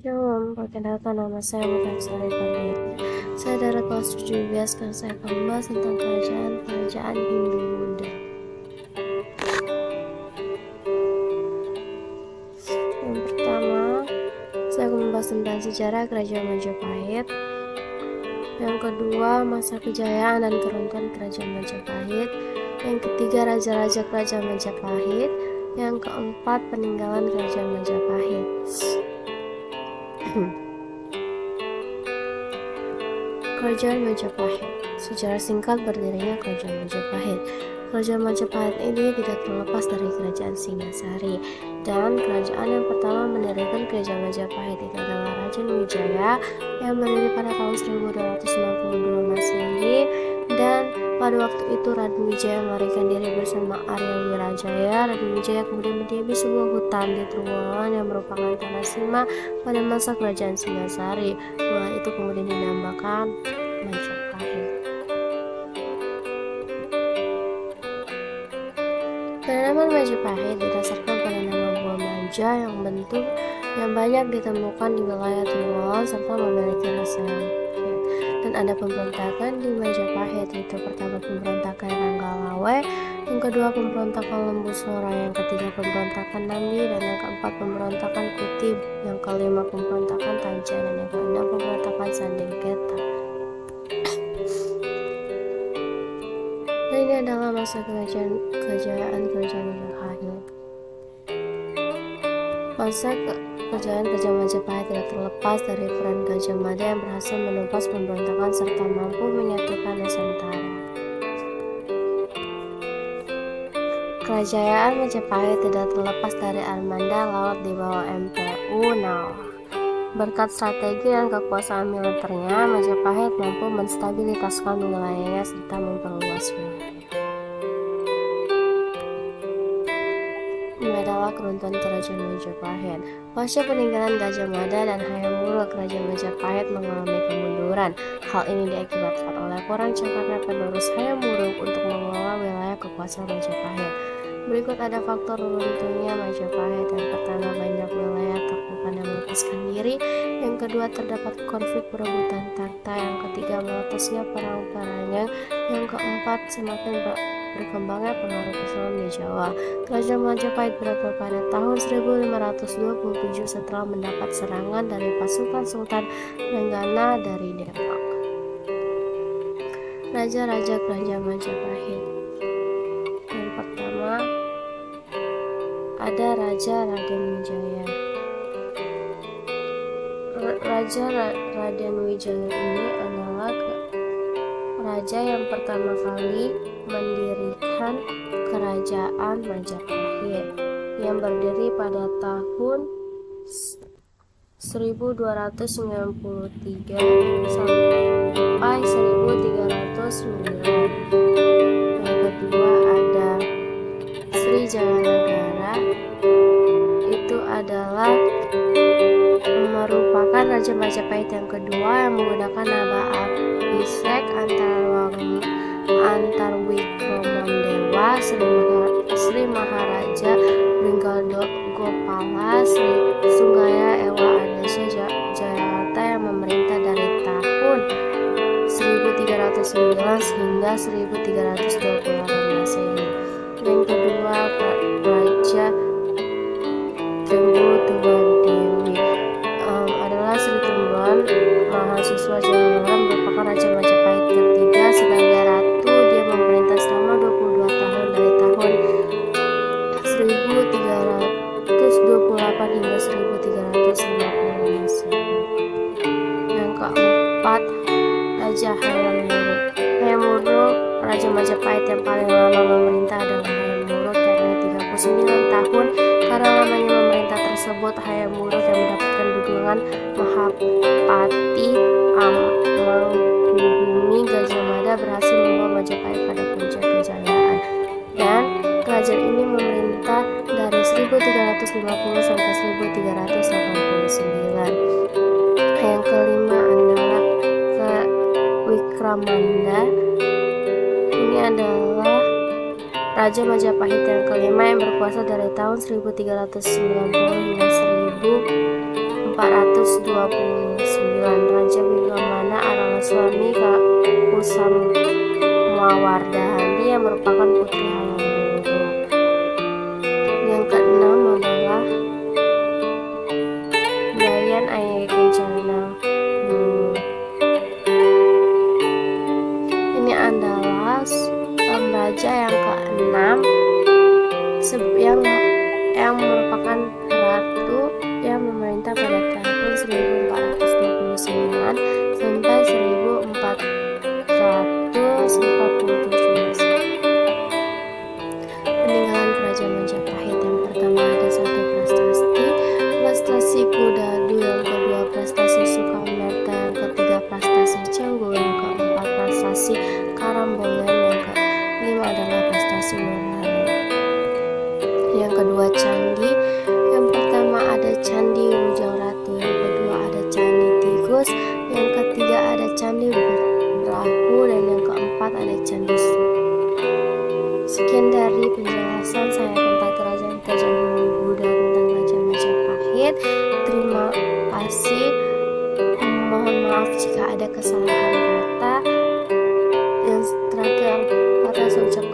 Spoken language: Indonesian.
Shalom, perkenalkan nama saya Mutaksari Pandir. Saya dari kelas 17, sekarang saya akan membahas tentang kerajaan Hindu Buddha. Yang pertama, saya akan membahas tentang sejarah kerajaan Majapahit. Yang kedua, masa kejayaan dan keruntuhan kerajaan Majapahit. Yang ketiga, raja-raja kerajaan Majapahit. Yang keempat, peninggalan kerajaan Majapahit. Kerajaan Majapahit. Sejarah singkat berdirinya Kerajaan Majapahit. Kerajaan Majapahit ini tidak terlepas dari Kerajaan Singasari, dan kerajaan yang pertama mendirikan Kerajaan Majapahit itu adalah Raja Wijaya yang berdiri pada tahun 1292 Masehi, dan pada waktu itu Raden Wijaya melarikan diri bersama Arya Wirajaya. Raden Wijaya kemudian mendiami sebuah hutan di Trowongan yang merupakan tanah Sima pada masa Kerajaan Singasari. Wilayah itu kemudian dinamakan Majapahit. Penanaman Majapahit didasarkan pada nama buah manja yang banyak ditemukan di wilayah Trowongan serta memiliki rasa yang pahit. Dan ada pemberontakan di Majapahit, yaitu pertama pemberontakan Ranggalawe, yang kedua pemberontakan Lembu Sora, yang ketiga pemberontakan Nambi, dan yang keempat pemberontakan Kutib, yang kelima pemberontakan Taja, dan yang keenam pemberontakan Sandengketa. Dan ini adalah masa kejayaan kerajaan Majapahit. Masa kejayaan kerajaan Majapahit tidak terlepas dari peran Gajah Mada yang berhasil menumpas pemberontakan serta mampu menyatukan Nusantara. Kerajaan Majapahit tidak terlepas dari armada laut di bawah Emperu Nala. Berkat strategi dan kekuasaan militernya, Majapahit mampu menstabilitaskan wilayahnya serta memperluas wilayah. Ini adalah keruntuhan kerajaan Majapahit. Pasca peninggalan Gajah Mada dan Hayam Wuruk, kerajaan Majapahit mengalami kemunduran. Hal ini diakibatkan oleh kurang cepatnya penerus Hayam Wuruk untuk mengelola wilayah kekuasaan Majapahit. Berikut ada faktor runtuhnya Majapahit. Yang pertama, banyak wilayah taklukkan yang melepaskan diri. Yang kedua, terdapat konflik perebutan takhta. Yang ketiga, meletusnya perang Paranyang. Yang keempat, semakin berkembangnya pengaruh Islam di Jawa. Kerajaan Majapahit berakhir pada tahun 1527 setelah mendapat serangan dari pasukan Sultan Renggana dari Depok. Raja-raja kerajaan Majapahit. Yang pertama ada Raja Raden Wijaya. Raja Raden Wijaya ini adalah raja yang pertama kali mendirikan kerajaan Majapahit yang berdiri pada tahun 1293 sampai 1309. Yang kedua ada Sri Jayanegara, itu adalah merupakan Raja Majapahit yang kedua yang menggunakan nama Abhisek antar Wikromondewa, Sri Maharaja Gopala, Sri Sunggaya Ewa Adesya Jayawata yang memerintah dari tahun 1309 hingga 1328 Masehi. Yang kedua Raja Trembul-Tuan-Dewi adalah Sri Tumbuhan Mahasiswa Jayanegara, merupakan Raja Majapahit ketiga. Sebagai ratu, dia memerintah selama 22 tahun dari tahun 1328 hingga 1350 Masehi. Yang keempat, Raja Hayam Wuruk. Hayam Wuruk, Raja Majapahit yang paling lama memerintah adalah Hayam Wuruk, yakni 39 tahun. Karena lamanya memerintah tersebut, Hayam Wuruk yang mendapatkan dukungan Mahapati Mangkubumi Gajah Mada berhasil membawa Majapahit pada puncak kejayaan, dan kerajaan ini memerintah dari 1350 sampai 1389. Yang kelima adalah Wikramanda. Ini adalah Raja Majapahit yang kelima yang berkuasa dari tahun 1390 hingga 1400 Raja Bigramana adalah suami Kusamawardhani yang merupakan putri Hayam Wuruk. Yang keenam adalah Dayan Ayai Kencana. Ini adalah raja yang keenam yang merupakan ratu yang memerintah pada tahun 1429 sampai 1447. Peninggalan kerajaan Majapahit. Yang pertama ada 1 prestasi Kudadu, yang kedua prestasi Sukameta, yang ketiga prestasi Canggu, yang keempat prestasi Karambongan, yang kelima adalah prestasi Monali. Yang kedua candi, yang pertama ada Candi Wujawratu, yang kedua ada Candi Tikus, yang ketiga ada Candi Brahu, dan yang keempat ada Candi Su. Sekian dari penjelasan saya tentang kerajaan-kerajaan Buddha tentang Raja Majapahit. Terima kasih. Mohon maaf jika ada kesalahan kata. Yang terakhir, kata saya ucapkan